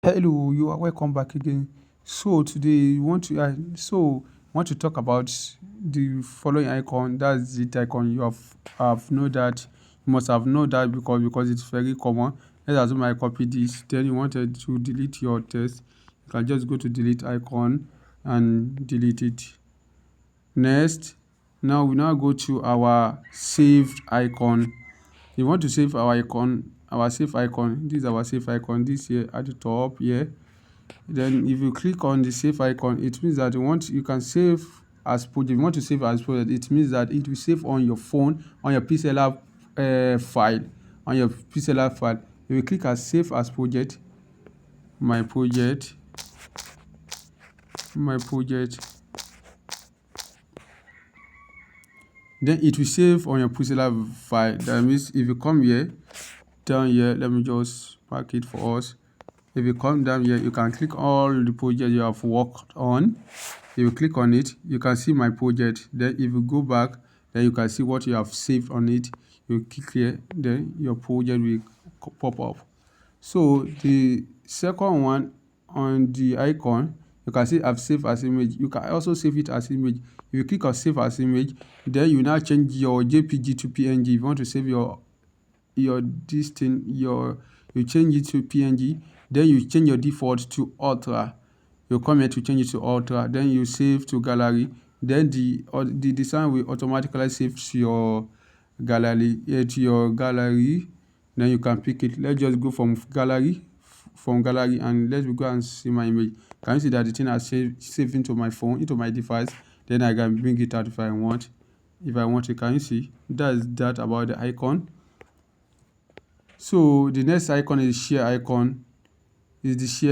Hello, you are welcome back again. So today we want to talk about the following icon. That's the icon have know that you must have known that because it's very common. Let's assume I copy this. Then you wanted to delete your text. You can just go to delete icon and delete it. Next, now we now go to our saved icon. You want to save our icon, our save icon. This is our save icon. This here at the top here. Then if you click on the save icon, it means that you can save as project. If you want to save as project, it means that it will save on your phone, on your Pixellab file, on your Pixellab file. If you click as save as project, my project, then it will save on your Pixellab file. That means if you come here, down here, let me just mark it for us. If you come down here, you can click all the projects you have worked on. If you click on it, you can see my project. Then if you go back, then you can see what you have saved on it. You click here, then your project will pop up. So the second one on the icon, you can see I've saved as image. You can also save it as image. If you click on save as image, then you now change your JPG to PNG. If you want to save your this thing, you change it to PNG. Then you change your default to ultra. You come here to change it to ultra. Then you save to gallery. Then the design will automatically save to your gallery. Then you can pick it. Let's just go from gallery, and let's go and see my image. Can you see that the thing has saved into my phone, into my device? Then I can bring it out if I want. Can you see? That's that about the icon. So the next icon is share icon. This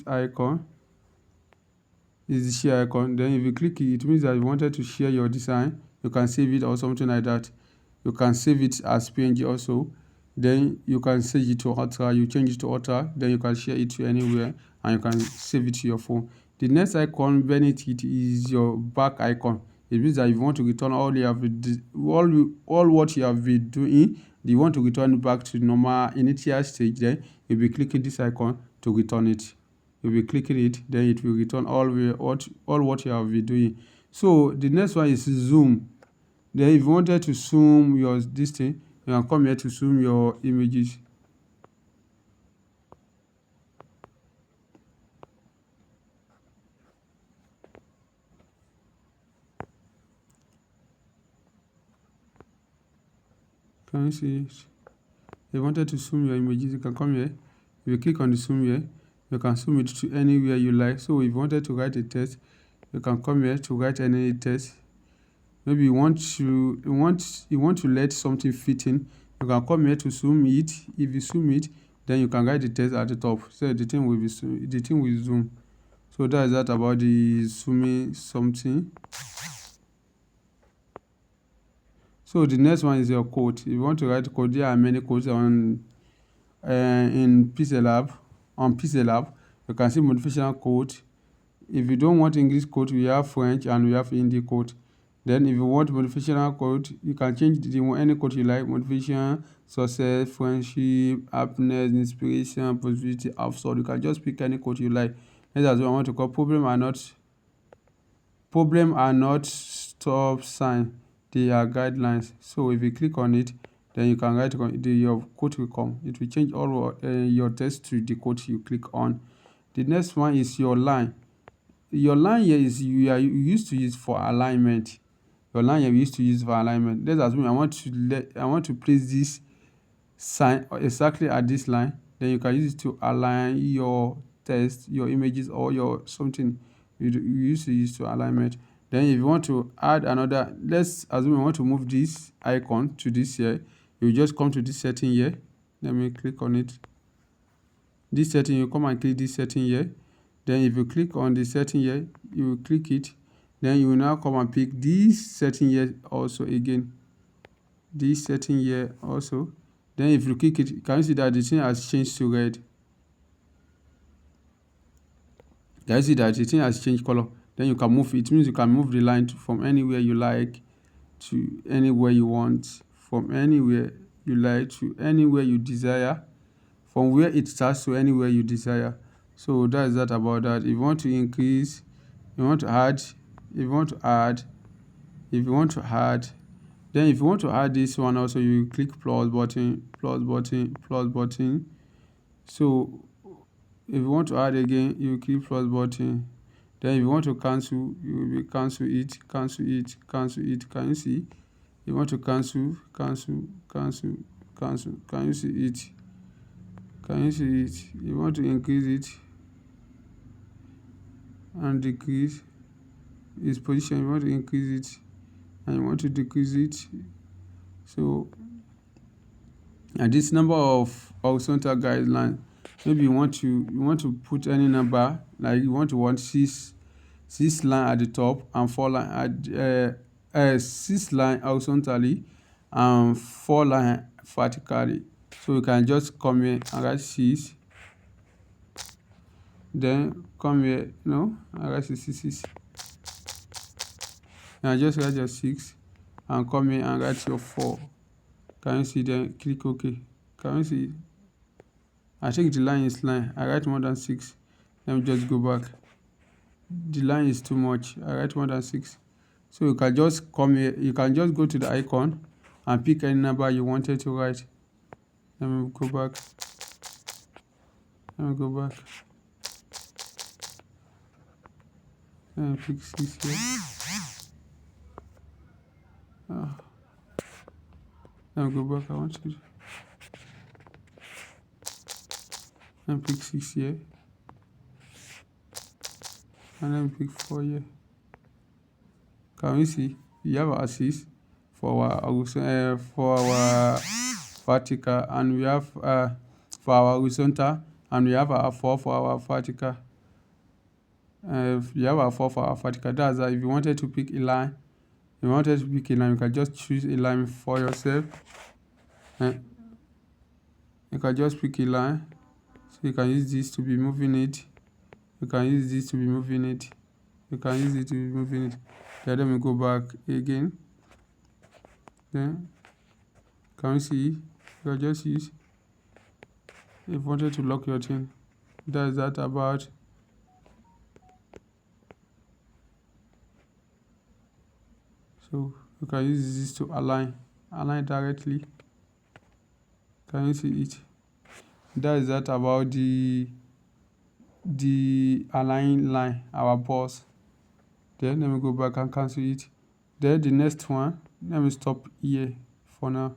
icon is the share icon. Then if you click it, it means that you wanted to share your design. You can save it or something like that. You can save it as PNG also. Then you can save it to Ultra. You change it to Ultra. Then you can share it to anywhere and you can save it to your phone. The next icon beneath it is your back icon. It means that if you want to return all what you have been doing, you want to return back to normal initial stage, then you'll be clicking this icon to return it. You'll be clicking it, then it will return all what you have been doing. So the next one is zoom. Then if you wanted to zoom this thing, you can come here to zoom your images. Can you see it? If you wanted to zoom your images, you can come here. If you click on the zoom here, you can zoom it to anywhere you like. So if you wanted to write a text, you can come here to write any text. Maybe you want to let something fit in. You can come here to zoom it. If you zoom it, then you can write the text at the top. So the thing will zoom. So that is that about the zooming something. So the next one is your code. If you want to write code, there are many codes in Pixellab. On Pixellab, you can see motivational code. If you don't want English code, we have French and we have Hindi code. Then if you want motivational code, you can change any code you like. Motivation, success, friendship, happiness, inspiration, positivity, absurd. You can just pick any code you like. That's what I want to call problem are not stop sign. They are guidelines. So if you click on it, then you can write your code will come. It will change all your text to the code you click on. The next one is your line. Your line here is you used to use for alignment. Your line here we used to use for alignment. Let's assume I want to place this sign exactly at this line. Then you can use it to align your text, your images, or your something you used to use to alignment. Then if you want to add another, let's assume you want to move this icon to this here. You just come to this setting here. Let me click on it. This setting, you come and click this setting here. Then if you click on the setting here, you will click it. Then you will now come and pick this setting here also again. This setting here also. Then if you click it, can you see that the thing has changed to red? Can you see that the thing has changed color? Then you can move it. It means you can move the line from anywhere you like to anywhere you want. From anywhere you like to anywhere you desire. from where it starts to anywhere you desire. So that is that about that. If you want to increase, you want to add, if you want to add, if you want to add, then if you want to add this one also, you click plus button, plus button, plus button. So if you want to add again, you click plus button. Then if you want to cancel, you will cancel it, cancel it, cancel it. Can you see? You want to cancel, cancel, cancel, cancel. Can you see it? Can you see it? You want to increase it and decrease its position. You want to increase it and you want to decrease it. So, and this number of horizontal guideline, maybe you want to put any number, like you want six line at the top and four line at six line horizontally and four line vertically. So you can just come here and write 6, then come here, and write 6. And just write your 6 and come here and write your 4. Can you see? Then click OK. Can you see? I think the line is line. I write more than 6. Let me just go back. The line is too much. I write more than 6. So you can just come here. You can just go to the icon and pick any number you wanted to write. Let me go back. Let me go back. Let me pick 6 here. Let me go back. I want to. Let me pick 6 here. And let me pick 4 here. Can we see? We have our 6 for our vertical, and we have for our horizontal, and we have our 4 for our vertical. We have our 4 for our vertical. That's that. If you wanted to pick a line, you can just choose a line for yourself. You can just pick a line. So you can use this to be moving it. You can use this to be moving it. You can use it to be moving it. Then let me go back again. Then can you see? You can just use. If you wanted to lock your thing, that's that about. So you can use this to align directly. Can you see it? That is that about the align line, our boss. Then let me go back and cancel it. Then the next one, let me stop here for now.